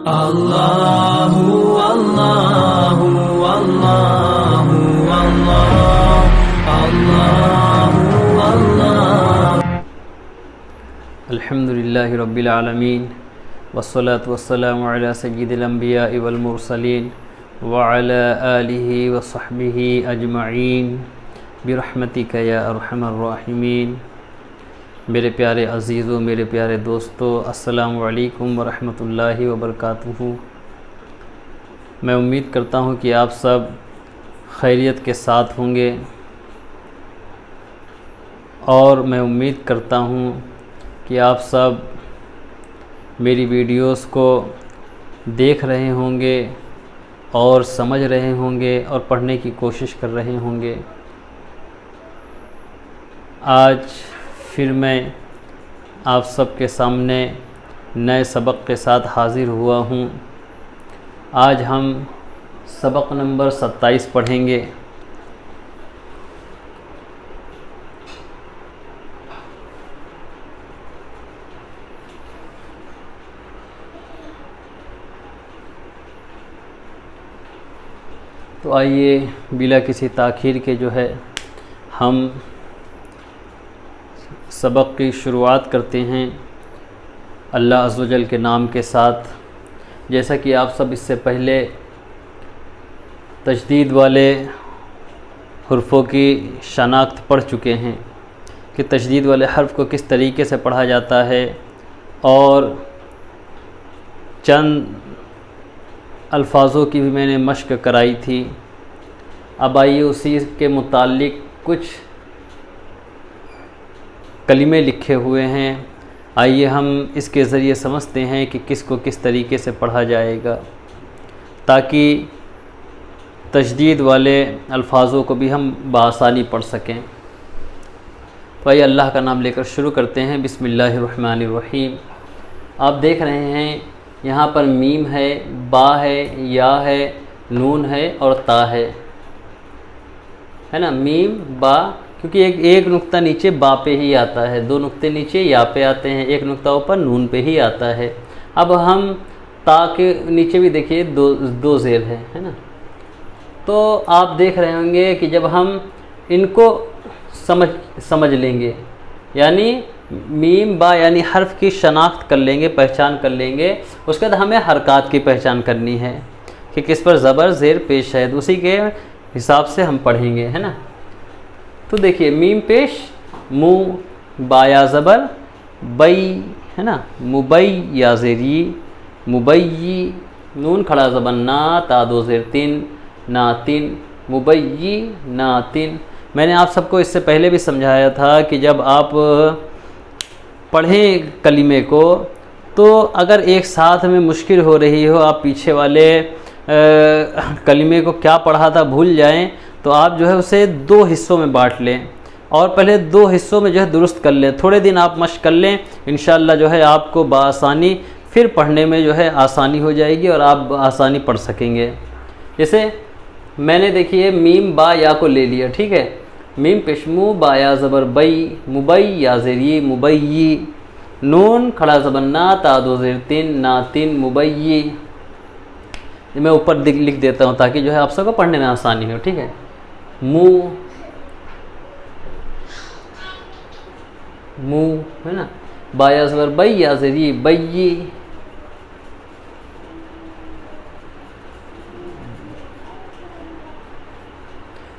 अल्लाहु अल्लाहु अल्लाहु अल्लाह अल्लाहु अल्लाह। अल्हम्दुलिल्लाहि रब्बिल आलमीन वस्सलातु वस्सलामु अला सय्यिदिल अंबिया वल मुरसलीन व अला आलिहि व सहबिहि अजमईन बिरहमतिका या अरहमर राहिमीन। मेरे प्यारे अज़ीज़ों, मेरे प्यारे दोस्तों, अस्सलामु अलैकुम व रहमतुल्लाहि व बरकातुहू। मैं उम्मीद करता हूँ कि आप सब खैरियत के साथ होंगे और मैं उम्मीद करता हूँ कि आप सब मेरी वीडियोस को देख रहे होंगे और समझ रहे होंगे और पढ़ने की कोशिश कर रहे होंगे। आज फिर मैं आप सबके सामने नए सबक के साथ हाज़िर हुआ हूँ। आज हम सबक नंबर 27 पढ़ेंगे। तो आइए बिला किसी ताख़ीर के जो है हम सबक की शुरुआत करते हैं अल्लाह अज़्ज़ व जल के नाम के साथ। जैसा कि आप सब इससे पहले तजदीद वाले हुर्फ़ों की शनाख्त पढ़ चुके हैं कि तजदीद वाले हर्फ़ को किस तरीके से पढ़ा जाता है और चंद अल्फाज़ों की भी मैंने मश्क कराई थी। अब आइए उसी के मुताल्लिक़ कुछ कलिमे लिखे हुए हैं, आइए हम इसके ज़रिए समझते हैं कि किसको किस तरीके से पढ़ा जाएगा ताकि तजदीद वाले अल्फाज़ों को भी हम बआसानी पढ़ सकें। तो आइए अल्लाह का नाम लेकर शुरू करते हैं। बिस्मिल्लाहिर्रहमानिर्रहीम। आप देख रहे हैं यहाँ पर मीम है, बा है, या है, नून है और ता है ना। मीम बा, क्योंकि एक नुक्ता नीचे बा पे ही आता है, दो नुक्ते नीचे या पे आते हैं, एक नुक्ता ऊपर नून पे ही आता है। अब हम ता के नीचे भी देखिए दो ज़ेर है ना। तो आप देख रहे होंगे कि जब हम इनको समझ लेंगे, यानी मीम बा यानी हर्फ की शनाख्त कर लेंगे, पहचान कर लेंगे, उसके बाद हमें हरकत की पहचान करनी है कि किस पर ज़बर ज़ेर पेश है, तो उसी के हिसाब से हम पढ़ेंगे, है ना। तो देखिए मीम पेश मु, बाया ज़बर बई, है ना, मुबई या ज़ेरी मुबई, नून खड़ा ज़बर ना, ता दो ज़ेर तीन, नातिन, मुबई नातिन। मैंने आप सबको इससे पहले भी समझाया था कि जब आप पढ़ें कलिमे को तो अगर एक साथ में मुश्किल हो रही हो, आप पीछे वाले कलिमे को क्या पढ़ा था भूल जाएं, तो आप जो है उसे दो हिस्सों में बांट लें और पहले दो हिस्सों में जो है दुरुस्त कर लें। थोड़े दिन आप मश्क कर लें, इंशाअल्लाह जो है आपको बआसानी फिर पढ़ने में जो है आसानी हो जाएगी और आप आसानी पढ़ सकेंगे। जैसे मैंने देखिए मीम बा या को ले लिया, ठीक है। मीम पेशमू, बाया ज़बर बई, मुबई या ज़ेरी मुबई, नून खड़ा ज़बर ना, ता दो ज़ेर तीन, नातिन मुबई। मैं ऊपर लिख देता हूँ ताकि जो है आप सबको पढ़ने में आसानी हो, ठीक है। मु है ना, बाया ज़बर बई या ज़ेरी बई,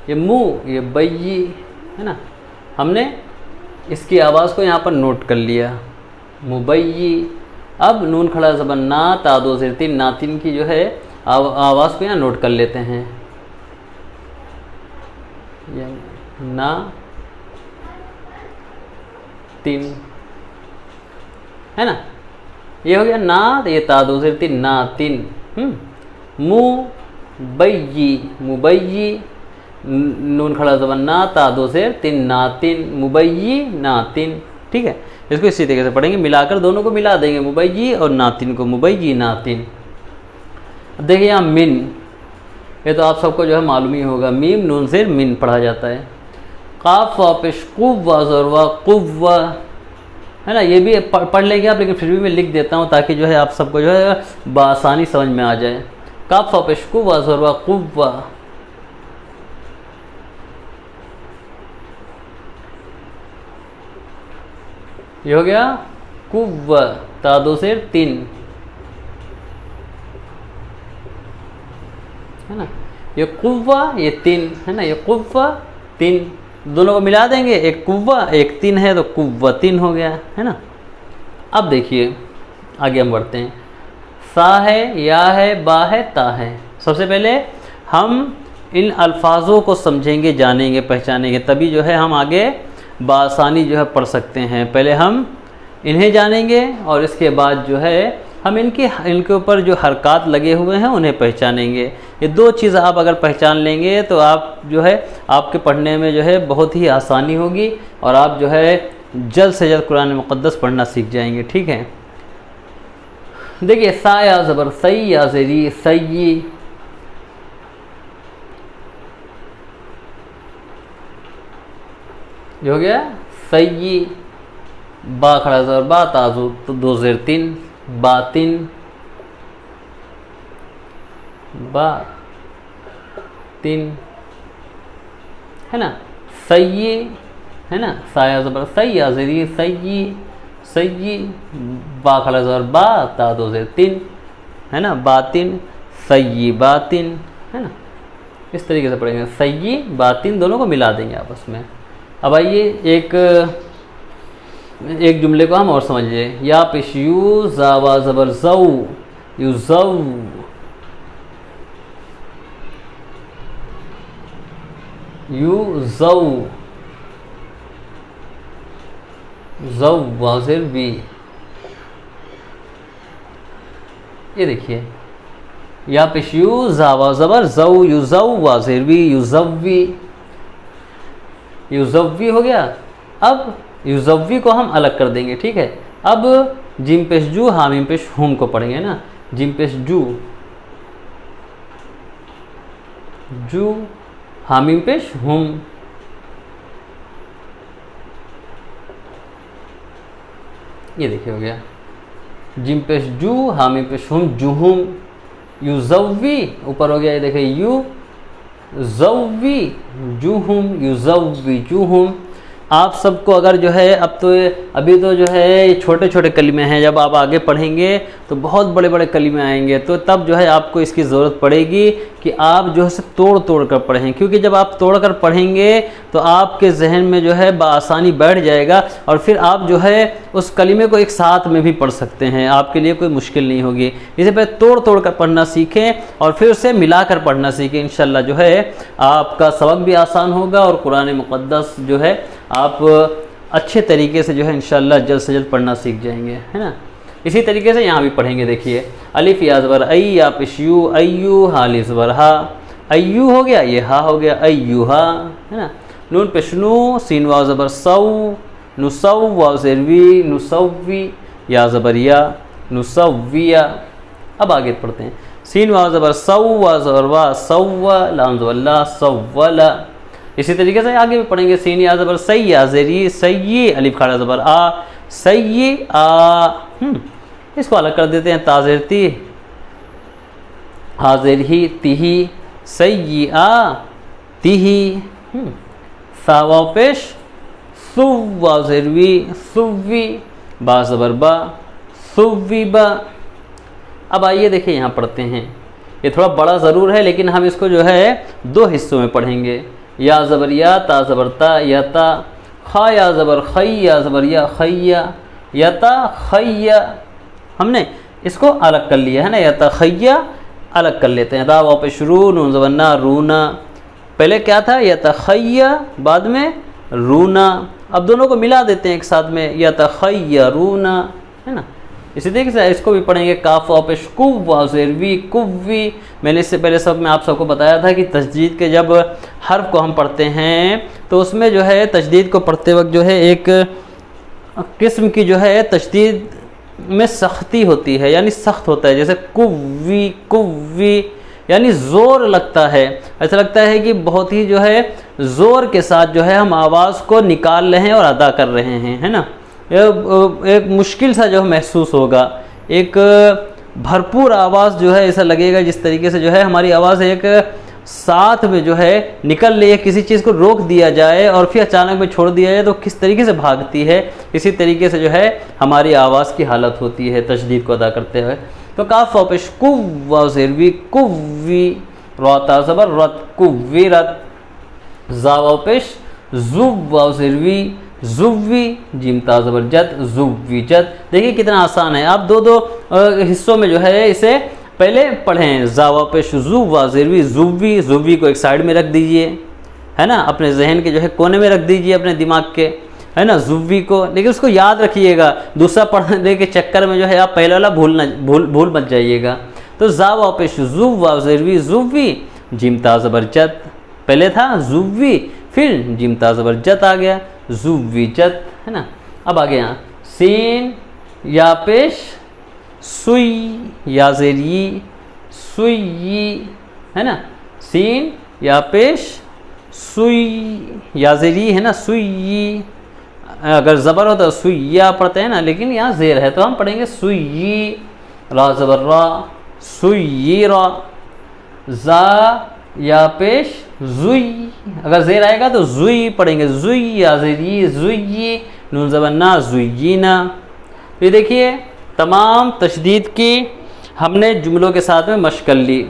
ये मु, ये बई, है ना। हमने इसकी आवाज़ को यहाँ पर नोट कर लिया, मुबई। अब नून खड़ा ज़बर ना, ता दो ज़ेर तीन, नातिन की जो है आवाज़ को यहाँ नोट कर लेते हैं, ना तीन, है ना। ये हो गया ना, ये ता दो ज़ेर तीन, ना तीन। मु बई, मुबई, नून खड़ा ज़बर ना, ता दो ज़ेर तीन, नातिन मुबई नातिन, ठीक है। इसको इसी तरीके से पढ़ेंगे, मिलाकर दोनों को मिला देंगे, मुबई और नातिन को, मुबई नातिन। अब देखिए यहाँ मिन, ये तो आप सबको जो है मालूम ही होगा, मीम नून से मिन पढ़ा जाता है। काफ वापिश कुव्वा ज़रवा कुव्वा, है ना। ये भी पढ़ लेंगे आप, लेकिन फिर भी मैं लिख देता हूँ ताकि जो है आप सबको जो है बआसानी समझ में आ जाए। काफ पेश कुव्वा ज़रवा कुव्वा, ये हो गया कुव्वा, ता दो से 3, है ना। ये कुव्वा, ये 3 है ना, ये कुव्वा 3, दोनों को मिला देंगे, एक कुव्वा एक 3 है तो कुव्वा 3 हो गया, है ना। अब देखिए आगे हम बढ़ते हैं। सा है, या है, बा है, ता है। सबसे पहले हम इन अल्फाजों को समझेंगे, जानेंगे, पहचानेंगे, तभी जो है हम आगे बआसानी जो है पढ़ सकते हैं। पहले हम इन्हें जानेंगे और इसके बाद जो है हम इनके ऊपर जो हरकत लगे हुए हैं उन्हें पहचानेंगे। ये 2 चीज़ आप अगर पहचान लेंगे तो आप जो है आपके पढ़ने में जो है बहुत ही आसानी होगी और आप जो है जल्द से जल्द कुरान मुक़द्दस पढ़ना सीख जाएंगे। ठीक है, देखिए सा या ज़बर सई, या ज़ेरी सई, ये हो गया सई। बा खड़ा ज़बर बा, ताजु तो 2 ज़ेर 3, बातिन, बा 3, है ना। सई, है ना, साया ज़बर सई, या ज़ेरी सई, सई, बा खड़ा ज़बर बा, ता 2 ज़ेर 3, है ना, बातिन, सई बातिन, है ना। इस तरीके से पढ़ेंगे, सई बातिन दोनों को मिला देंगे आपस में। अब आइए एक जुमले को हम और समझिए। या पेश यू, ज़ावा ज़बर ज़ऊ, यू ज़ऊ, यू ज़ऊ, ज़ऊ वाज़िर बी। ये देखिए या पेश यू, ज़ावा ज़बर ज़ऊ, यू ज़ऊ वाज़िर बी, यू ज़व्वी, युज़व्वी हो गया। अब युज़व्वी को हम अलग कर देंगे, ठीक है। अब जिम पेश जू, हामिम पेश हुम को पढ़ेंगे ना। जिम पेश जू, जू, हामिम पेश हुम, ये देखिए हो गया। जिम पेश जू, हामिम पेश हुम, जुहुम। युज़व्वी ऊपर हो गया, ये देखिए यू ज़व्वी जुहुम, युज़व्वी जुहुम। आप सबको अगर जो है अभी तो जो है छोटे छोटे कलिमे हैं, जब आप आगे पढ़ेंगे तो बहुत बड़े बड़े कलिमे आएंगे, तो तब जो है आपको इसकी ज़रूरत पड़ेगी कि आप जो है तोड़ तोड़ कर पढ़ें, क्योंकि जब आप तोड़ कर पढ़ेंगे तो आपके जहन में जो है बआसानी बैठ जाएगा और फिर आप जो है उस कलिमे को एक साथ में भी पढ़ सकते हैं, आपके लिए कोई मुश्किल नहीं होगी। इसे पहले तोड़ तोड़ कर पढ़ना सीखें और फिर उसे मिलाकर पढ़ना सीखें। इंशाल्लाह जो है आपका सबक भी आसान होगा और कुरान मुक़द्दस जो है आप अच्छे तरीके से जो है इंशाल्लाह जल्द से जल्द पढ़ना सीख जाएंगे, है ना। इसी तरीके से यहाँ भी पढ़ेंगे। देखिए अलिफ या ज़बर आई, या पेश यू, अय्यू, हालिफ ज़बर हा, अय्यू हो गया, ये हा हो गया, अय्यूहा, है ना। नून पेश नू, सीन वाव ज़बर सऊ, नुसऊ वाव ज़ेर वी, नुसव्वी, या ज़बर या, नुसव्विया। अब आगे पढ़ते हैं। सीन वाव ज़बर सऊ, वाव ज़बर वा, सव्वा, लाम ज़बर ला, सव्वला। इसी तरीके से आगे भी पढ़ेंगे। सीन या ज़बर सई, या ज़ेरी सई, अलिफ खड़ा ज़बर आ, सई आ। इसको अलग कर देते हैं। ताज़ेर ती, हाज़िर ही, तिही, सई आ, तिही। सावा पेश सुव्वा ज़ेरवी, सुव्वी, बा ज़बर बा, सुव्वी बा। अब आइए देखिए यहाँ पढ़ते हैं। ये थोड़ा बड़ा ज़रूर है लेकिन हम इसको जो है 2 हिस्सों में पढ़ेंगे। या ज़बर या, ता ज़बर ता, या ता, खा या ज़बर खई, या ज़बर या, खैया, या ता खैया। हमने इसको अलग कर लिया है ना, या ता खैया अलग कर लेते हैं। रा वाव पे शुरू, नून ज़बर ना, रूना। पहले क्या था, या ता खैया, बाद में रूना। अब दोनों को मिला देते हैं एक साथ में, या ता खैया रूना, है ना। इसी तरीके से इसको भी पढ़ेंगे। काफ वाव पेश कुव्वा ज़ेरवी, कुव्वी। मैंने इससे पहले सब में आप सबको बताया था कि तशदीद के जब हर्फ को हम पढ़ते हैं तो उसमें जो है तशदीद को पढ़ते वक्त जो है एक किस्म की जो है तशदीद में सख्ती होती है, यानी सख्त होता है। जैसे कुव्वी, कुव्वी यानी ज़ोर लगता है, ऐसा लगता है कि बहुत ही जो है ज़ोर के साथ जो है हम आवाज़ को निकाल रहे हैं और अदा कर रहे हैं, है ना। एक मुश्किल सा जो महसूस होगा, एक भरपूर आवाज़ जो है ऐसा लगेगा जिस तरीके से जो है हमारी आवाज़ एक साथ में जो है निकल रही है, किसी चीज़ को रोक दिया जाए और फिर अचानक में छोड़ दिया जाए तो किस तरीके से भागती है, इसी तरीके से जो है हमारी आवाज़ की हालत होती है तशदीद को अदा करते हुए। तो काफ वापिश कुव्वा ज़िरवी कुव्वी रोता ज़बर रत कुव्वी रत जा वापिश जुव्वा ज़िरवी जुव्वी जिम ता ज़बर जत जुव्वी जत। देखिए कितना आसान है। आप दो दो हिस्सों में जो है इसे पहले पढ़ें। जा वापिश जुव्वा ज़िरवी जुव्वी, जुव्वी को एक साइड में रख दीजिए, है ना, अपने जहन के जो है कोने में रख दीजिए अपने दिमाग के, है ना, जुव्वी को। लेकिन उसको याद रखिएगा, दूसरा पढ़ने के चक्कर में जो है आप पहले वाला भूल मत जाइएगा। तो जा वापिश जुव्वा ज़िरवी जुव्वी जिम ता ज़बर जत, पहले था जुव्वी फिर जिम ता ज़बर जत आ गया, जुव्वी जत, है ना। अब आ गया सीन या पेश सुई या ज़ेरी सुई, है ना, सीन या पेश सुई या ज़ेरी, है ना, सुई। अगर ज़बर हो तो सुइया पढ़ते हैं ना, लेकिन यहाँ ज़ेर है तो हम पढ़ेंगे सुई, रा ज़बर रा सुई रा। जा या पेश जुई, अगर ज़ेर आएगा तो जुई पढ़ेंगे, जुई या ज़ेरी जुई, नून ज़बर ना जुईना। ये देखिए तमाम तशदीद की हमने जुमलों के साथ में मश्क कर ली।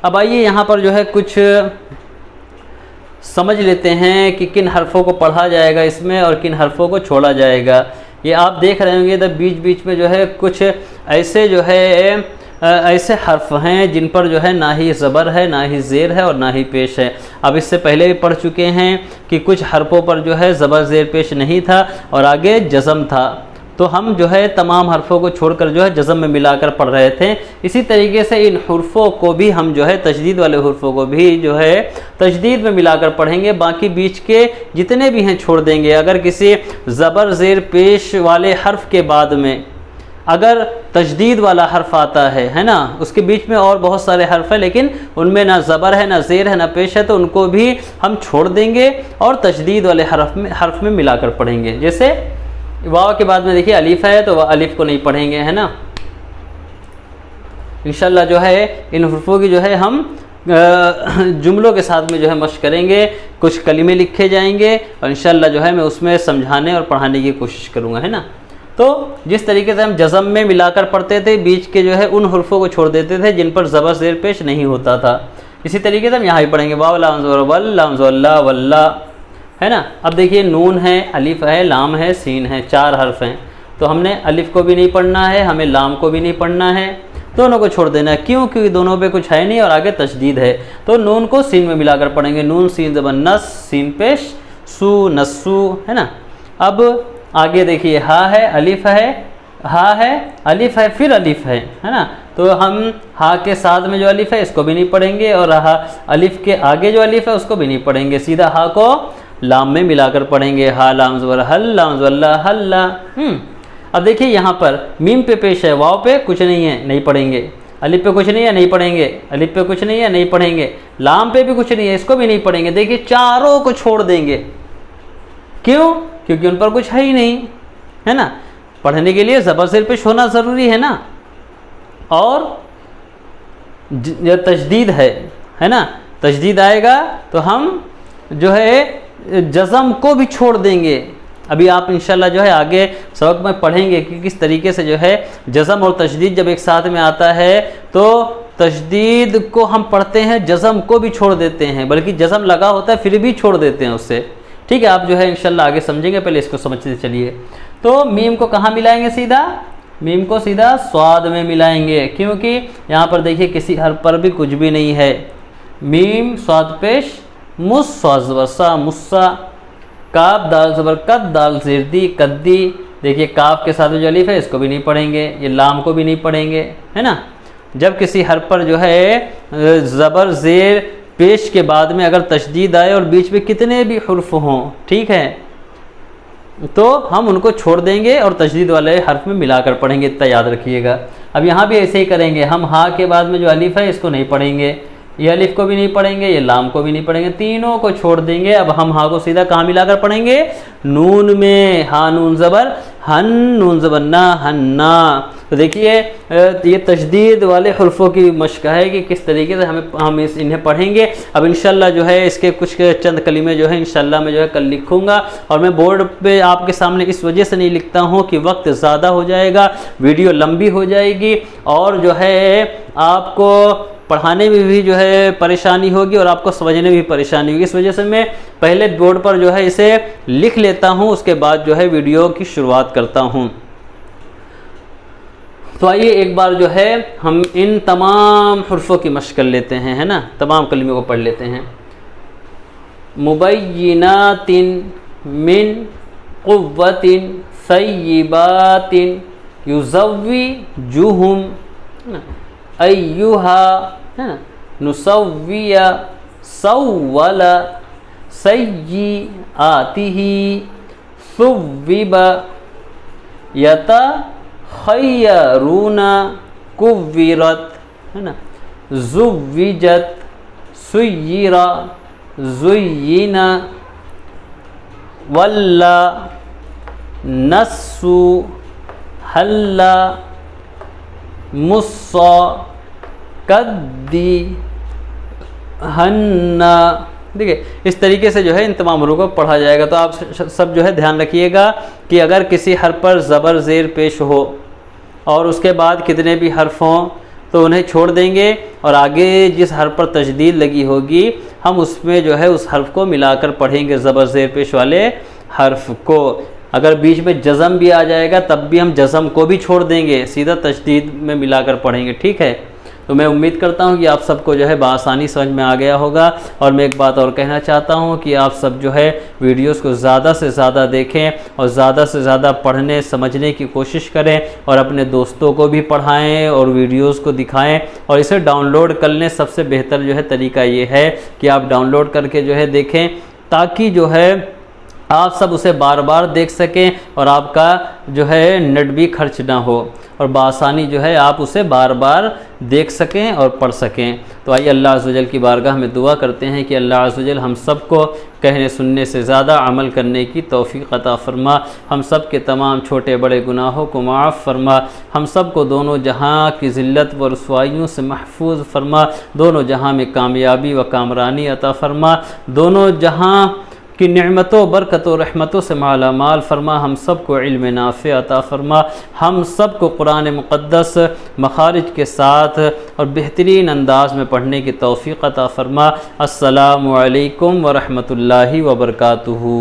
अब आइए यहाँ पर जो है कुछ समझ लेते हैं कि किन हरफ़ों को पढ़ा जाएगा इसमें और किन हरफ़ों को छोड़ा जाएगा। ये आप देख रहे होंगे तो बीच बीच में जो है कुछ ऐसे जो है ऐसे हर्फ हैं जिन पर जो है ना ही ज़बर है, ना ही ज़ेर है और ना ही पेश है। अब इससे पहले भी पढ़ चुके हैं कि कुछ हरफ़ों पर जो है ज़बर ज़ेर पेश नहीं था और आगे जज़म था, तो हम जो है तमाम हरफ़ों को छोड़कर जो है जज़म में मिलाकर पढ़ रहे थे। इसी तरीके से इन हुर्फ़ों को भी हम जो है तशदीद वाले हुर्फ़ों को भी जो है तशदीद में मिलाकर पढ़ेंगे, बाकी बीच के जितने भी हैं छोड़ देंगे। अगर किसी ज़बर ज़ेर पेश वाले हर्फ़ के बाद में अगर तशदीद वाला हर्फ आता है ना, उसके बीच में और बहुत सारे हर्फ हैं लेकिन उनमें ना ज़बर है, ना ज़ेर है, ना पेश है, तो उनको भी हम छोड़ देंगे और तशदीद वाले हर्फ में मिलाकर पढ़ेंगे। जैसे वाव के बाद में देखिए अलिफ है तो वह अलिफ को नहीं पढ़ेंगे, है ना। इंशाल्लाह जो है इन हुर्फ़ों की जो है हम जुमलों के साथ में जो है मश्क करेंगे, कुछ कलिमे लिखे जाएंगे और इंशाल्लाह जो है मैं उसमें समझाने और पढ़ाने की कोशिश करूँगा, है ना। तो जिस तरीके से हम जज़म में मिलाकर पढ़ते थे, बीच के जो है उन हुर्फ़ों को छोड़ देते थे जिन पर ज़बर ज़ेर पेश नहीं होता था, इसी तरीके से हम यहाँ भी पढ़ेंगे वाव लाम ज़बर वल लाम ज़बर ला वल्ला, है ना। अब देखिए नून है, अलिफ है, लाम है, सीन है, 4 हर्फ हैं, तो हमने अलिफ को भी नहीं पढ़ना है, हमें लाम को भी नहीं पढ़ना है, दोनों को छोड़ देना है। क्यों? क्योंकि दोनों पे कुछ है नहीं और आगे तशदीद है, तो नून को सीन में मिलाकर पढ़ेंगे। नून सीन ज़बर नस, सीन पेश सू नस्सू, है ना। अब आगे देखिए हा है, अलिफ है, हा है, अलिफ है, फिर अलिफ है ना। तो हम हा के साथ में जो अलिफ है इसको भी नहीं पढ़ेंगे और हा अलिफ के आगे जो अलिफ है उसको भी नहीं पढ़ेंगे, सीधा हा को लाम में मिलाकर पढ़ेंगे। हा लाम ज़बर हल लाम ज़बर ला हल्ला। अब देखिए यहाँ पर मीम पे पेश है, वाव पे कुछ नहीं है, नहीं पढ़ेंगे। अलिफ पे कुछ नहीं है, नहीं पढ़ेंगे। अलिफ पे कुछ नहीं है, नहीं पढ़ेंगे। लाम पे भी कुछ नहीं है, इसको भी नहीं पढ़ेंगे। देखिए चारों को छोड़ देंगे। क्यों? क्योंकि उन पर कुछ है ही नहीं, है ना। पढ़ने के लिए ज़बर ज़ेर पेश होना ज़रूरी है ना, और तशदीद है ना। तशदीद आएगा तो हम जो है जज़म को भी छोड़ देंगे। अभी आप इंशाल्लाह जो है आगे सबक में पढ़ेंगे कि किस तरीके से जो है जज़म और तशदीद जब एक साथ में आता है तो तशदीद को हम पढ़ते हैं, जज़म को भी छोड़ देते हैं, बल्कि जज़म लगा होता है फिर भी छोड़ देते हैं उससे। ठीक है, आप जो है इंशाल्लाह आगे समझेंगे, पहले इसको समझते चलिए। तो मीम को कहाँ मिलाएंगे? सीधा मीम को सीधा स्वाद में मिलाएंगे, क्योंकि यहाँ पर देखिए किसी हर्फ पर भी कुछ भी नहीं है। मीम स्वाद पेश मुस स्वाद ज़बर सा मुस्सा। काफ दाल ज़बर कद दाल ज़ेर दी कद्दी। देखिए काफ के साथ जो अलिफ है इसको भी नहीं पढ़ेंगे, ये लाम को भी नहीं पढ़ेंगे, है ना। जब किसी हर्फ पर जो है ज़बर ज़ेर पेश के बाद में अगर तशदीद आए और बीच में कितने भी हुर्फ हों, ठीक है, तो हम उनको छोड़ देंगे और तशदीद वाले हर्फ में मिलाकर पढ़ेंगे, इतना याद रखिएगा। अब यहाँ भी ऐसे ही करेंगे, हम हा के बाद में जो अलिफ है इसको नहीं पढ़ेंगे, ये अलिफ को भी नहीं पढ़ेंगे, ये लाम को भी नहीं पढ़ेंगे, तीनों को छोड़ देंगे। अब हम हा को सीधा कहाँ मिलाकर पढ़ेंगे? नून में। हा नून ज़बर हन, नून ज़बर ना, हन्ना। तो देखिए ये तशदीद वाले हुर्फ़ों की मश्क है कि किस तरीके से हम इन्हें पढ़ेंगे। अब इंशाल्लाह जो है इसके कुछ चंद कलीमे जो है इंशाल्लाह मैं जो है कल लिखूँगा, और मैं बोर्ड पे आपके सामने इस वजह से नहीं लिखता हूँ कि वक्त ज़्यादा हो जाएगा, वीडियो लंबी हो जाएगी, और जो है आपको पढ़ाने में भी जो है परेशानी होगी और आपको समझने में भी परेशानी होगी। इस वजह से मैं पहले बोर्ड पर जो है इसे लिख लेता हूँ, उसके बाद जो है वीडियो की शुरुआत करता हूँ। तो आइए एक बार जो है हम इन तमाम हुर्फ़ों की मश्क कर लेते हैं, है ना, तमाम कलिमों को पढ़ लेते हैं। मुबय्यिनातिन मिन क़ुव्वतिन सय्यिबातिन युज़व्विजुहुम अय्युहा, है ना, नुसव्विया सव्वला सय्यिआतिही सुव्विबा यतख़य्यरूना कुव्विरत, है ना, ज़ुव्विजत सुय्यिरा ज़ुय्यिना वल्ला नस्सु हल्ला मुस्सा कद्दी हन्ना। देखिए इस तरीके से जो है इन तमाम हरूफ को पढ़ा जाएगा। तो आप सब जो है ध्यान रखिएगा कि अगर किसी हर्फ पर ज़बर ज़ेर पेश हो और उसके बाद कितने भी हर्फ हों तो उन्हें छोड़ देंगे, और आगे जिस हर्फ पर तशदीद लगी होगी हम उसमें जो है उस हर्फ को मिलाकर पढ़ेंगे, ज़बर ज़ेर पेश वाले हर्फ को। अगर बीच में जज़म भी आ जाएगा तब भी हम जज़म को भी छोड़ देंगे, सीधा तशदीद में मिलाकर पढ़ेंगे, ठीक है। तो मैं उम्मीद करता हूँ कि आप सबको जो है बआसानी समझ में आ गया होगा। और मैं एक बात और कहना चाहता हूँ कि आप सब जो है वीडियोस को ज़्यादा से ज़्यादा देखें और ज़्यादा से ज़्यादा पढ़ने समझने की कोशिश करें, और अपने दोस्तों को भी पढ़ाएं और वीडियोस को दिखाएं। और इसे डाउनलोड कर लें। सबसे बेहतर जो है तरीका ये है कि आप डाउनलोड करके जो है देखें, ताकि जो है आप सब उसे बार बार देख सकें और आपका जो है नेट भी खर्च ना हो, और बआसानी जो है आप उसे बार बार देख सकें और पढ़ सकें। तो आइए अल्लाह अज़्ज़ वजल की बारगाह में दुआ करते हैं कि अल्लाह अज़्ज़ वजल हम सब को कहने सुनने से ज़्यादा अमल करने की तौफ़ीक़ अता फ़रमा, हम सब के तमाम छोटे बड़े गुनाहों को माफ़ फ़रमा, हम सब को दोनों जहां की ज़िल्लत व रुसवाइयों से महफूज फ़रमा, दोनों जहां में कामयाबी व कामरानी अता फ़रमा, दोनों जहां कि नेमतों बरकतों रहमतों से माला माल फ़रमा, हम सब को इल्म नाफ़े अता फ़रमा, हम सब को कुरान मुक़द्दस मखारिज के साथ और बेहतरीन अंदाज में पढ़ने की तौफ़ीक़ अता फ़रमा। अस्सलामु अलैकुम व रहमतुल्लाहि व बरकातुहू।